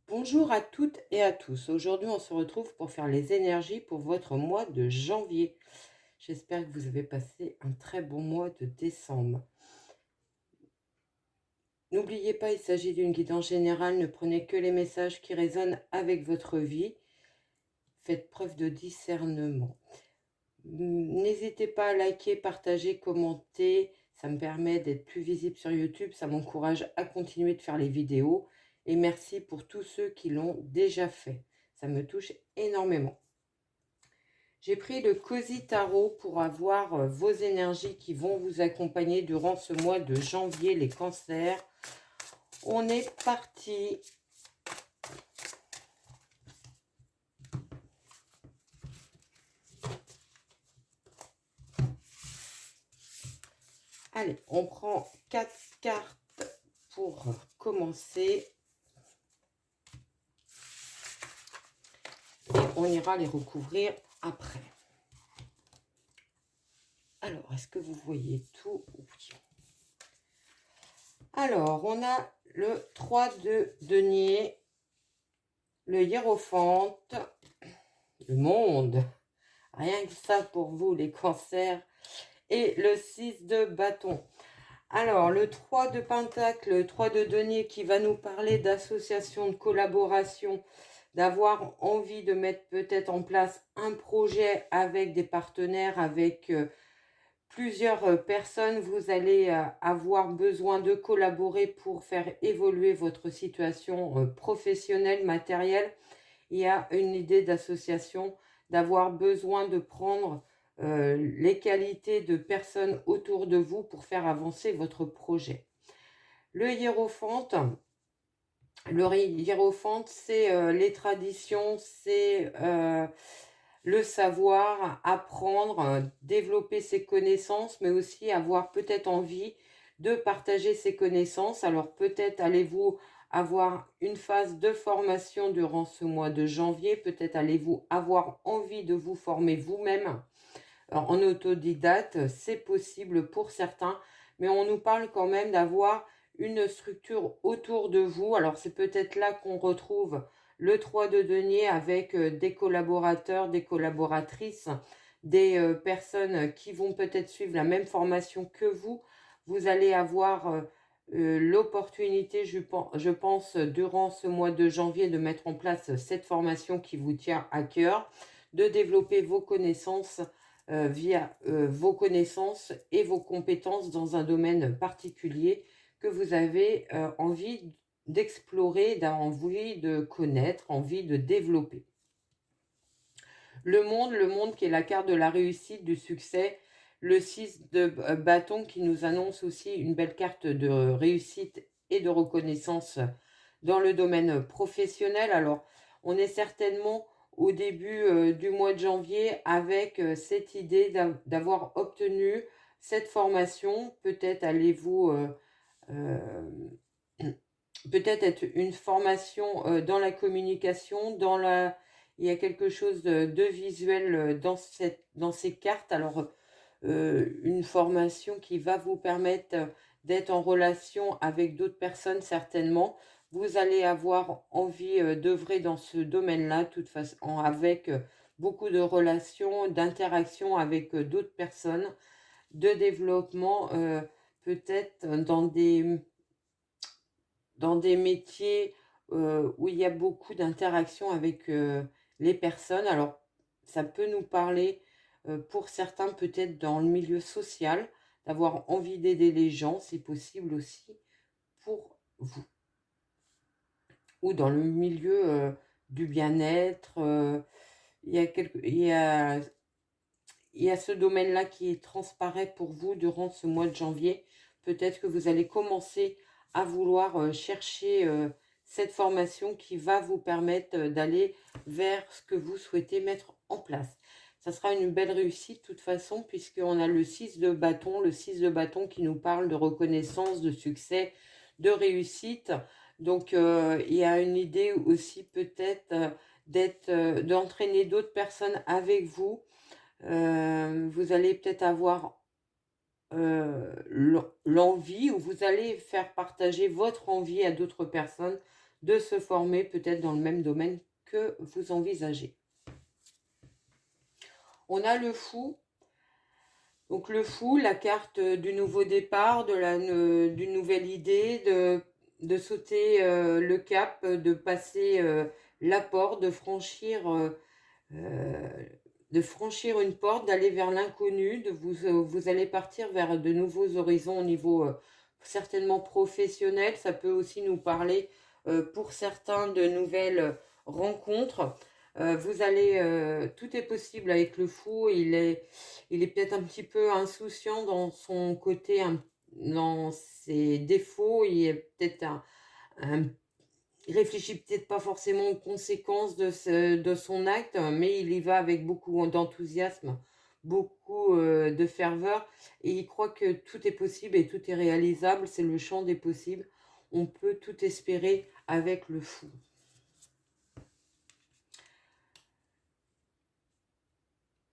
Bonjour à toutes et à tous. Aujourd'hui, on se retrouve pour faire les énergies pour votre mois de janvier. J'espère que vous avez passé un très bon mois de décembre. N'oubliez pas, il s'agit d'une guidance générale. Ne prenez que les messages qui résonnent avec votre vie. Faites preuve de discernement. N'hésitez pas à liker, partager, commenter. Ça me permet d'être plus visible sur YouTube. Ça m'encourage à continuer de faire les vidéos. Et merci pour tous ceux qui l'ont déjà fait. Ça me touche énormément. J'ai pris le Cozy Tarot pour avoir vos énergies qui vont vous accompagner durant ce mois de janvier, les cancers. On est parti. Allez, on prend 4 cartes pour commencer. Et on ira les recouvrir après. Alors, est-ce que vous voyez tout? Oui. Alors, on a le 3 de denier, le hiérophante, le monde. Rien que ça pour vous, les cancers. Et le 6 de bâton. Alors, le 3 de pentacle, le 3 de denier qui va nous parler d'association, de collaboration, d'avoir envie de mettre peut-être en place un projet avec des partenaires, avec plusieurs personnes. Vous allez avoir besoin de collaborer pour faire évoluer votre situation professionnelle, matérielle. Il y a une idée d'association, d'avoir besoin de prendre les qualités de personnes autour de vous pour faire avancer votre projet. Le hiérophante, c'est les traditions, c'est le savoir, apprendre, développer ses connaissances, mais aussi avoir peut-être envie de partager ses connaissances. Alors peut-être allez-vous avoir une phase de formation durant ce mois de janvier, peut-être allez-vous avoir envie de vous former vous-même en autodidacte, c'est possible pour certains, mais on nous parle quand même d'avoir une structure autour de vous. Alors c'est peut-être là qu'on retrouve le 3 de denier avec des collaborateurs, des collaboratrices, des personnes qui vont peut-être suivre la même formation que vous. Vous allez avoir l'opportunité, je pense, durant ce mois de janvier, de mettre en place cette formation qui vous tient à cœur, de développer vos connaissances via vos connaissances et vos compétences dans un domaine particulier que vous avez envie d'explorer, envie de connaître, envie de développer. Le monde qui est la carte de la réussite, du succès, le 6 de bâton qui nous annonce aussi une belle carte de réussite et de reconnaissance dans le domaine professionnel. Alors, on est certainement au début du mois de janvier avec cette idée d'avoir obtenu cette formation. Peut-être allez-vous peut-être être une formation dans la communication, il y a quelque chose de visuel dans ces cartes. Alors, une formation qui va vous permettre d'être en relation avec d'autres personnes certainement. Vous allez avoir envie d'œuvrer dans ce domaine-là, de toute façon, avec beaucoup de relations, d'interactions avec d'autres personnes, de développement, peut-être dans des métiers où il y a beaucoup d'interactions avec les personnes. Alors, ça peut nous parler pour certains peut-être dans le milieu social, d'avoir envie d'aider les gens, c'est possible aussi pour vous. Ou dans le milieu du bien-être, il y a ce domaine-là qui transparaît pour vous durant ce mois de janvier. Peut-être que vous allez commencer à vouloir chercher cette formation qui va vous permettre d'aller vers ce que vous souhaitez mettre en place. Ça sera une belle réussite de toute façon, puisqu'on a le 6 de bâton, qui nous parle de reconnaissance, de succès, de réussite. Donc, il y a une idée aussi peut-être d'entraîner d'autres personnes avec vous. Vous allez peut-être avoir l'envie, ou vous allez faire partager votre envie à d'autres personnes de se former peut-être dans le même domaine que vous envisagez. On a le fou. Donc le fou, la carte du nouveau départ, d'une nouvelle idée, de sauter le cap, de passer la porte, euh, de franchir une porte, d'aller vers l'inconnu, vous allez partir vers de nouveaux horizons au niveau certainement professionnel. Ça peut aussi nous parler pour certains de nouvelles rencontres. Tout est possible avec le fou. Il est peut-être un petit peu insouciant dans son côté, dans ses défauts. Un Il réfléchit peut-être pas forcément aux conséquences de son acte, mais il y va avec beaucoup d'enthousiasme, beaucoup de ferveur, et il croit que tout est possible et tout est réalisable. C'est le champ des possibles. On peut tout espérer avec le fou.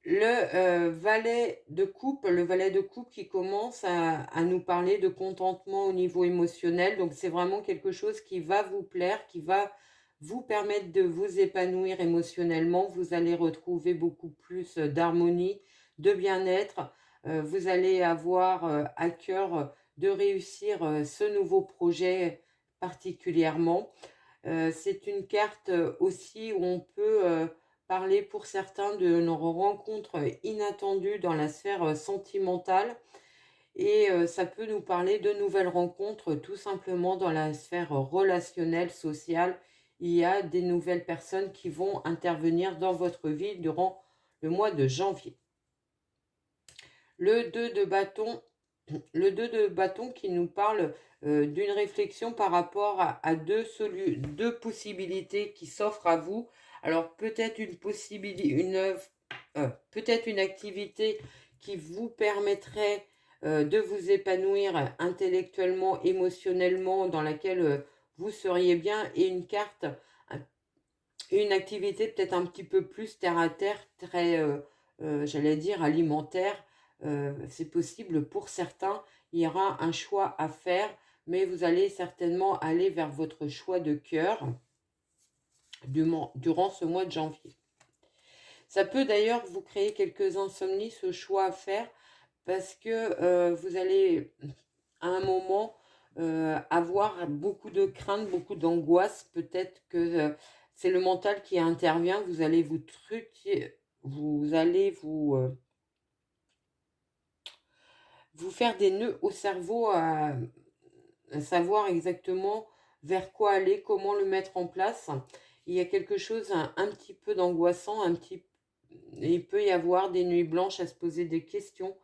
Le valet de coupe qui commence à nous parler de contentement au niveau émotionnel. Donc c'est vraiment quelque chose qui va vous plaire, qui va vous permettre de vous épanouir émotionnellement. Vous allez retrouver beaucoup plus d'harmonie, de bien-être. Vous allez avoir à cœur de réussir ce nouveau projet particulièrement. C'est une carte aussi où on peut parler pour certains de nos rencontres inattendues dans la sphère sentimentale, et ça peut nous parler de nouvelles rencontres tout simplement dans la sphère relationnelle, sociale. Il y a des nouvelles personnes qui vont intervenir dans votre vie durant le mois de janvier. Le 2 de bâton, le 2 de bâton qui nous parle d'une réflexion par rapport à deux possibilités qui s'offrent à vous. Alors peut-être peut-être une activité qui vous permettrait de vous épanouir intellectuellement, émotionnellement, dans laquelle vous seriez bien, et une activité peut-être un petit peu plus terre à terre, très, j'allais dire, alimentaire. C'est possible pour certains. Il y aura un choix à faire, mais vous allez certainement aller vers votre choix de cœur durant ce mois de janvier. Ça peut d'ailleurs vous créer quelques insomnies, ce choix à faire, parce que vous allez à un moment avoir beaucoup de crainte, beaucoup d'angoisse. Peut-être que c'est le mental qui intervient. Vous allez vous truquer, vous allez vous faire des nœuds au cerveau à savoir exactement vers quoi aller, comment le mettre en place. Il y a quelque chose un petit peu d'angoissant, il peut y avoir des nuits blanches à se poser des questions,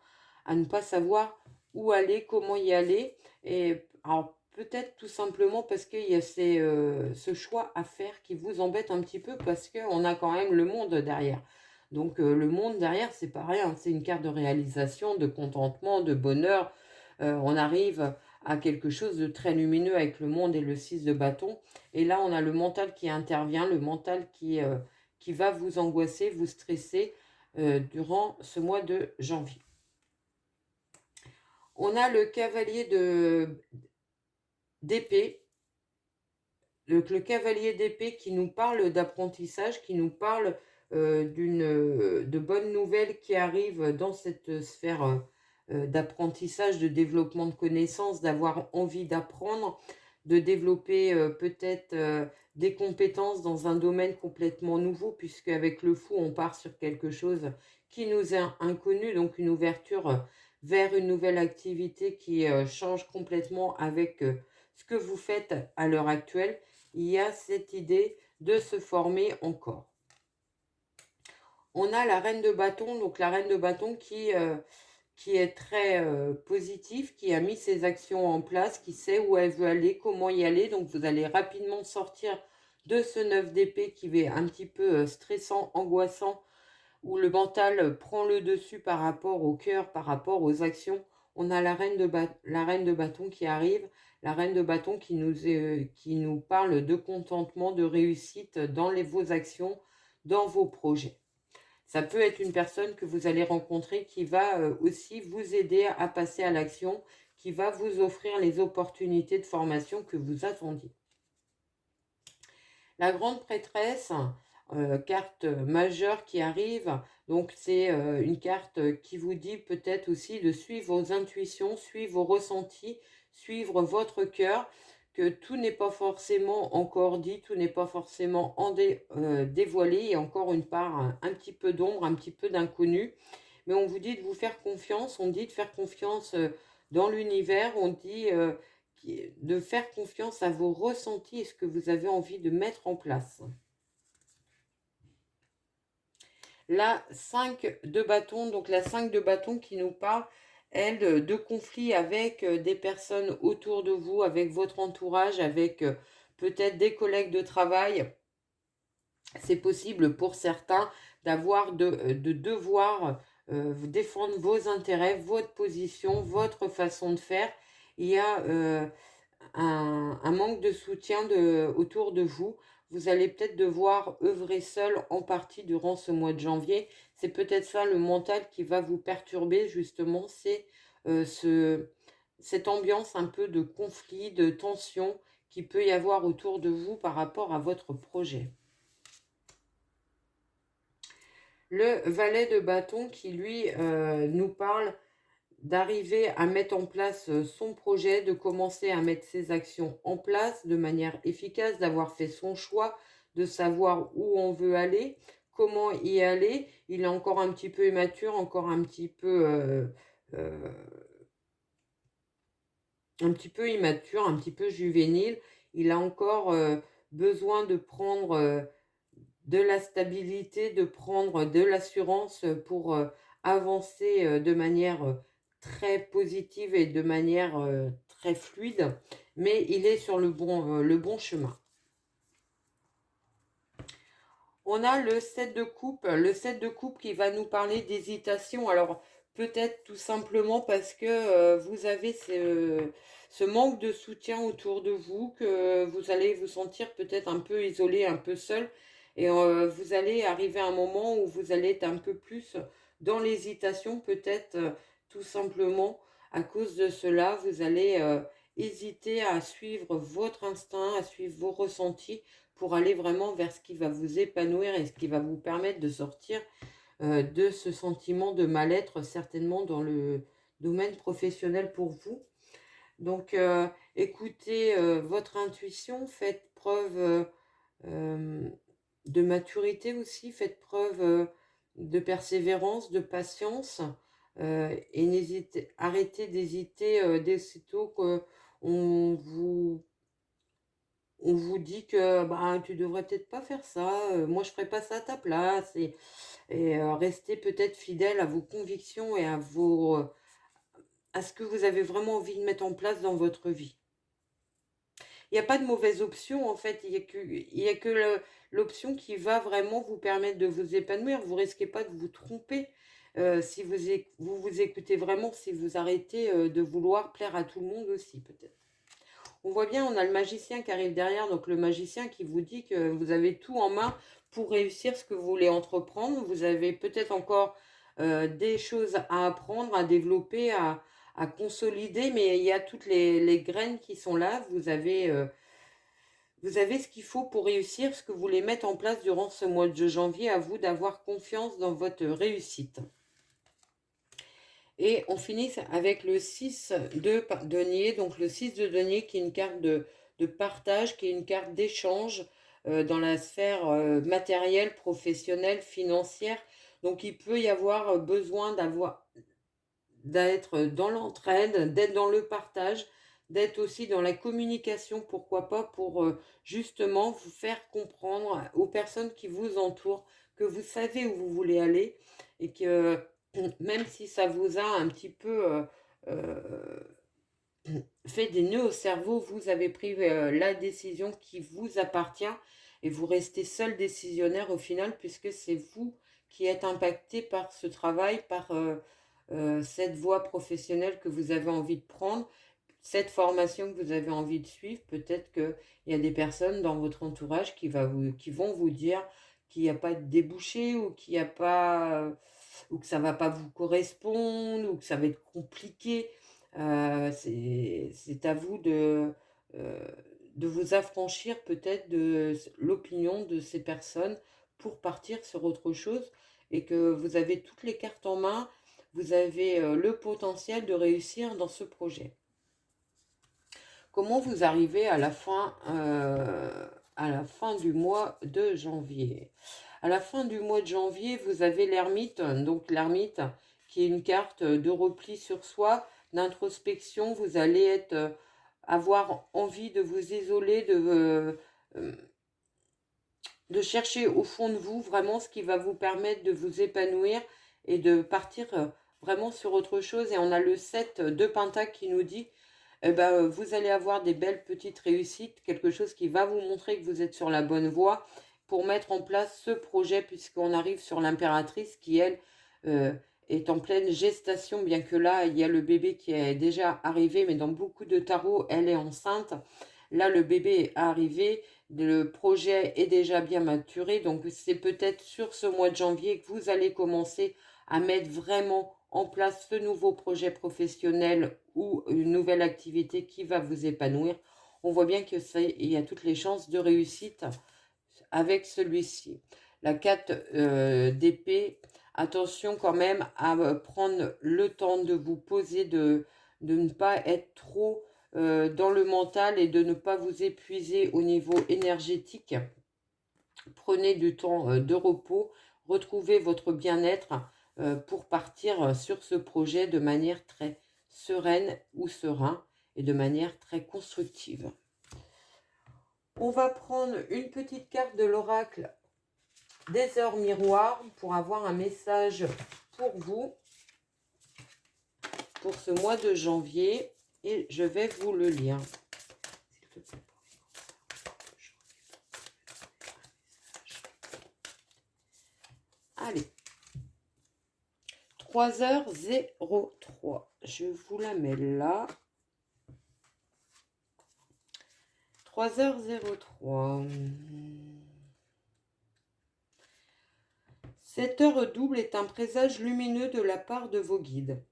à ne pas savoir où aller, comment y aller. Et alors peut-être tout simplement parce qu'il y a ce choix à faire qui vous embête un petit peu, parce qu'on a quand même le monde derrière. Donc le monde derrière, c'est pas rien, c'est une carte de réalisation, de contentement, de bonheur. On arrive à quelque chose de très lumineux avec le monde et le 6 de bâton. Et là, on a le mental qui intervient, le mental qui va vous angoisser, vous stresser durant ce mois de janvier. On a le cavalier d'épée. Le cavalier d'épée qui nous parle d'apprentissage, qui nous parle de bonnes nouvelles qui arrivent dans cette sphère d'apprentissage, de développement de connaissances, d'avoir envie d'apprendre, de développer peut-être des compétences dans un domaine complètement nouveau, puisque avec le fou, on part sur quelque chose qui nous est inconnu, donc une ouverture vers une nouvelle activité qui change complètement avec ce que vous faites à l'heure actuelle. Il y a cette idée de se former encore. On a la reine de bâton, donc la reine de bâton qui est très positive, qui a mis ses actions en place, qui sait où elle veut aller, comment y aller. Donc vous allez rapidement sortir de ce 9 d'épée qui est un petit peu stressant, angoissant, où le mental prend le dessus par rapport au cœur, par rapport aux actions. On a la reine de bâton qui arrive, la reine de bâton qui nous parle de contentement, de réussite dans vos actions, dans vos projets. Ça peut être une personne que vous allez rencontrer qui va aussi vous aider à passer à l'action, qui va vous offrir les opportunités de formation que vous attendiez. La grande prêtresse, carte majeure qui arrive, donc c'est une carte qui vous dit peut-être aussi de suivre vos intuitions, suivre vos ressentis, suivre votre cœur, que tout n'est pas forcément encore dit, tout n'est pas forcément dévoilé, il y a encore une part un petit peu d'ombre, un petit peu d'inconnu, mais on vous dit de vous faire confiance, on dit de faire confiance dans l'univers, on dit de faire confiance à vos ressentis et ce que vous avez envie de mettre en place. La 5 de bâton, donc la 5 de bâton qui nous parle, elle, de conflits avec des personnes autour de vous, avec votre entourage, avec peut-être des collègues de travail. C'est possible pour certains d'avoir de devoir défendre vos intérêts, votre position, votre façon de faire. Il y a un manque de soutien autour de vous. Vous allez peut-être devoir œuvrer seul en partie durant ce mois de janvier. C'est peut-être ça le mental qui va vous perturber justement. C'est cette ambiance un peu de conflit, de tension qui peut y avoir autour de vous par rapport à votre projet. Le valet de bâton qui, lui, nous parle d'arriver à mettre en place son projet, de commencer à mettre ses actions en place de manière efficace, d'avoir fait son choix, de savoir où on veut aller, comment y aller. Il est encore un petit peu immature, encore un petit peu immature, un petit peu juvénile. Il a encore besoin de prendre de la stabilité, de prendre de l'assurance pour avancer de manière très positive et de manière très fluide, mais il est sur le bon chemin. On a le 7 de coupe, qui va nous parler d'hésitation. Alors peut-être tout simplement parce que vous avez ce manque de soutien autour de vous, que vous allez vous sentir peut-être un peu isolé, un peu seul. Et vous allez arriver à un moment où vous allez être un peu plus dans l'hésitation, peut-être tout simplement à cause de cela, vous allez hésiter à suivre votre instinct, à suivre vos ressentis pour aller vraiment vers ce qui va vous épanouir et ce qui va vous permettre de sortir de ce sentiment de mal-être, certainement dans le domaine professionnel pour vous. Donc, écoutez votre intuition, faites preuve euh, de maturité aussi, faites preuve de persévérance, de patience, et arrêtez d'hésiter dès sitôt qu'on vous dit que bah, tu devrais peut-être pas faire ça, moi je ferais pas ça à ta place, et restez peut-être fidèle à vos convictions et à ce que vous avez vraiment envie de mettre en place dans votre vie. Il n'y a pas de mauvaise option en fait, il y a que l'option qui va vraiment vous permettre de vous épanouir. Vous risquez pas de vous tromper si vous écoutez vraiment, si vous arrêtez de vouloir plaire à tout le monde aussi peut-être. On voit bien, on a le magicien qui arrive derrière, donc le magicien qui vous dit que vous avez tout en main pour réussir ce que vous voulez entreprendre. Vous avez peut-être encore des choses à apprendre, à développer, à consolider, mais il y a toutes les graines qui sont là. Vous avez ce qu'il faut pour réussir ce que vous voulez mettre en place durant ce mois de janvier. À vous d'avoir confiance dans votre réussite. Et on finit avec le 6 de denier, donc le 6 de denier qui est une carte de partage, qui est une carte d'échange dans la sphère matérielle, professionnelle, financière. Donc il peut y avoir besoin d'être dans l'entraide, d'être dans le partage, d'être aussi dans la communication, pourquoi pas, pour justement vous faire comprendre aux personnes qui vous entourent que vous savez où vous voulez aller et que même si ça vous a un petit peu fait des nœuds au cerveau, vous avez pris la décision qui vous appartient et vous restez seul décisionnaire au final puisque c'est vous qui êtes impacté par ce travail, par cette voie professionnelle que vous avez envie de prendre, cette formation que vous avez envie de suivre. Peut-être qu'il y a des personnes dans votre entourage qui vont vous dire qu'il n'y a pas de débouché ou qu'il n'y a pas ou que ça ne va pas vous correspondre ou que ça va être compliqué. C'est à vous euh, de vous affranchir peut-être de l'opinion de ces personnes pour partir sur autre chose et que vous avez toutes les cartes en main, vous avez le potentiel de réussir dans ce projet. Comment vous arrivez à la fin du mois de janvier? À la fin du mois de janvier, vous avez l'ermite, donc l'ermite qui est une carte de repli sur soi, d'introspection. Vous allez avoir envie de vous isoler, de chercher au fond de vous vraiment ce qui va vous permettre de vous épanouir et de partir vraiment sur autre chose. Et on a le 7 de Pentacle qui nous dit vous allez avoir des belles petites réussites, quelque chose qui va vous montrer que vous êtes sur la bonne voie pour mettre en place ce projet, puisqu'on arrive sur l'impératrice qui, elle, est en pleine gestation, bien que là, il y a le bébé qui est déjà arrivé, mais dans beaucoup de tarots, elle est enceinte. Là, le bébé est arrivé, le projet est déjà bien maturé, donc c'est peut-être sur ce mois de janvier que vous allez commencer à mettre vraiment en place ce nouveau projet professionnel ou une nouvelle activité qui va vous épanouir. On voit bien que il y a toutes les chances de réussite avec celui-ci. La 4 d'épée, attention quand même à prendre le temps de vous poser, de ne pas être trop dans le mental et de ne pas vous épuiser au niveau énergétique. Prenez du temps de repos, retrouvez votre bien-être pour partir sur ce projet de manière très sereine ou serein et de manière très constructive. On va prendre une petite carte de l'oracle des heures miroirs pour avoir un message pour vous pour ce mois de janvier et je vais vous le lire. Allez, 3h03. Je vous la mets là. 3h03. Cette heure double est un présage lumineux de la part de vos guides.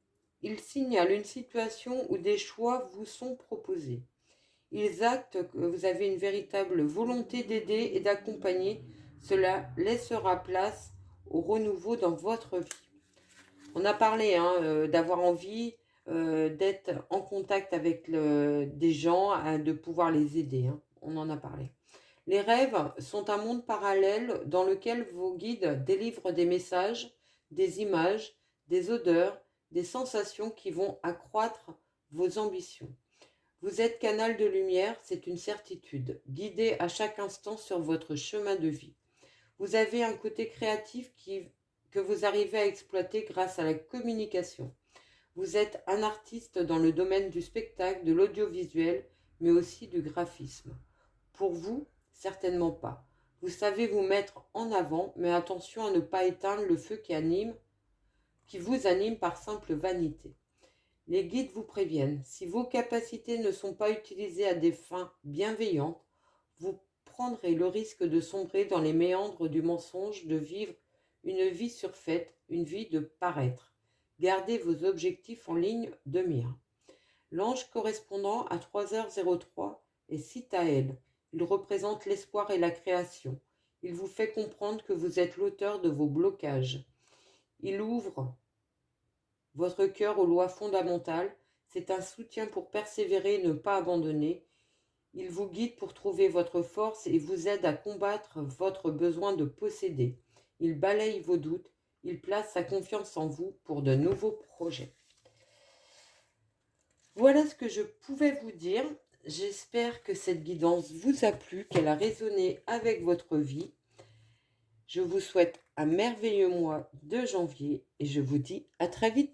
Il signale une situation où des choix vous sont proposés. Ils actent que vous avez une véritable volonté d'aider et d'accompagner. Cela laissera place au renouveau dans votre vie. On a parlé d'avoir envie d'être en contact avec des gens, de pouvoir les aider. On en a parlé. Les rêves sont un monde parallèle dans lequel vos guides délivrent des messages, des images, des odeurs, des sensations qui vont accroître vos ambitions. Vous êtes canal de lumière, c'est une certitude, guidé à chaque instant sur votre chemin de vie. Vous avez un côté créatif que vous arrivez à exploiter grâce à la communication. Vous êtes un artiste dans le domaine du spectacle, de l'audiovisuel, mais aussi du graphisme. Pour vous, certainement pas. Vous savez vous mettre en avant, mais attention à ne pas éteindre le feu qui vous anime par simple vanité. Les guides vous préviennent, si vos capacités ne sont pas utilisées à des fins bienveillantes, vous prendrez le risque de sombrer dans les méandres du mensonge, de vivre une vie surfaite, une vie de paraître. Gardez vos objectifs en ligne de mire. L'ange correspondant à 3h03 est Sitaël. Il représente l'espoir et la création. Il vous fait comprendre que vous êtes l'auteur de vos blocages. Il ouvre votre cœur aux lois fondamentales, c'est un soutien pour persévérer et ne pas abandonner. Il vous guide pour trouver votre force et vous aide à combattre votre besoin de posséder. Il balaye vos doutes, il place sa confiance en vous pour de nouveaux projets. Voilà ce que je pouvais vous dire. J'espère que cette guidance vous a plu, qu'elle a résonné avec votre vie. Je vous souhaite un merveilleux mois de janvier et je vous dis à très vite.